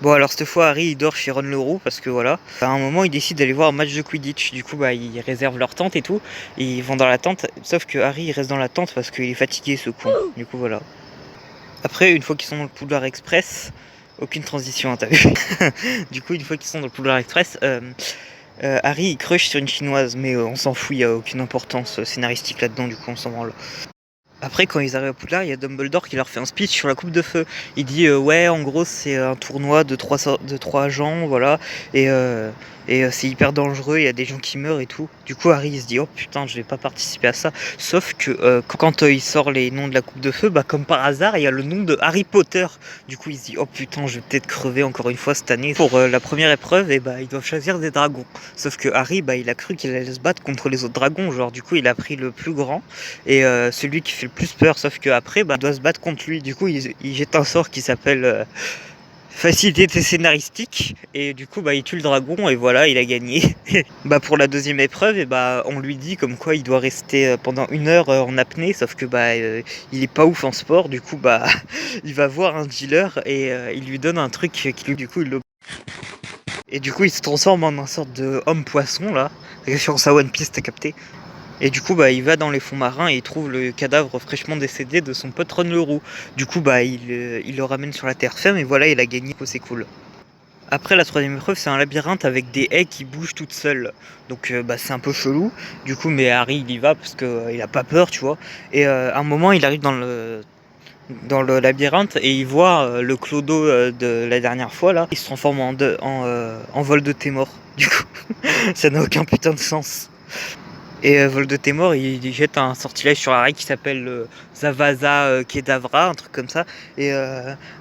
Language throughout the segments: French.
Bon alors cette fois Harry il dort chez Ron le Roux parce que voilà, à un moment il décide d'aller voir un match de Quidditch, du coup ils réservent leur tente et tout, et ils vont dans la tente, sauf que Harry il reste dans la tente parce qu'il est fatigué ce con, du coup voilà. Après une fois qu'ils sont dans le Poudlard Express, aucune transition hein, t'as vu. Du coup une fois qu'ils sont dans le Poudlard Express, Harry il crush sur une chinoise, mais on s'en fout, il n'y a aucune importance scénaristique là-dedans, du coup on s'en branle. Après, quand ils arrivent à Poudlard, il y a Dumbledore qui leur fait un speech sur la coupe de feu. Il dit ouais, en gros, c'est un tournoi de trois agents, voilà, et c'est hyper dangereux. Il y a des gens qui meurent et tout. Du coup, Harry il se dit oh putain, je vais pas participer à ça. Sauf que quand il sort les noms de la coupe de feu, bah comme par hasard, il y a le nom de Harry Potter. Du coup, il se dit oh putain, je vais peut-être crever encore une fois cette année. Pour la première épreuve, et bah ils doivent choisir des dragons. Sauf que Harry, bah il a cru qu'il allait se battre contre les autres dragons. Genre, du coup, il a pris le plus grand et celui qui fait le plus peur, sauf qu'après il doit se battre contre lui. Du coup il jette un sort qui s'appelle facilité scénaristique, et du coup il tue le dragon et voilà, il a gagné. Pour la deuxième épreuve, et on lui dit comme quoi il doit rester pendant 1 heure en apnée, sauf que il est pas ouf en sport. Du coup il va voir un dealer et il lui donne un truc qui lui, du coup il le... Et du coup il se transforme en un sorte de homme poisson là, référence à One Piece, t'as capté. Et du coup il va dans les fonds marins et il trouve le cadavre fraîchement décédé de son pote Ron le Roux. Du coup il le ramène sur la terre ferme et voilà, il a gagné, c'est cool. Après la troisième épreuve, c'est un labyrinthe avec des haies qui bougent toutes seules. Donc c'est un peu chelou. Du coup mais Harry il y va parce que il a pas peur, tu vois. Et à un moment il arrive dans le labyrinthe et il voit le clodo de la dernière fois là. Il se transforme en Voldemort. Du coup ça n'a aucun putain de sens. Et Voldemort il jette un sortilège sur Harry qui s'appelle Zavasa Kedavra, un truc comme ça. Et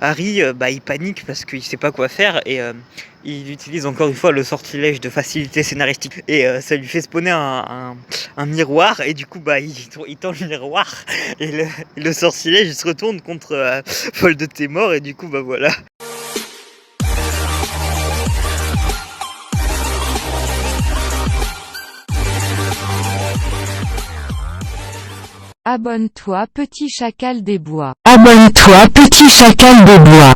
Harry il panique parce qu'il sait pas quoi faire, et il utilise encore une fois le sortilège de facilité scénaristique. Et ça lui fait spawner un miroir, et du coup il tend le miroir et le sortilège il se retourne contre Voldemort, et du coup voilà. Abonne-toi petit chacal des bois. Abonne-toi petit chacal des bois.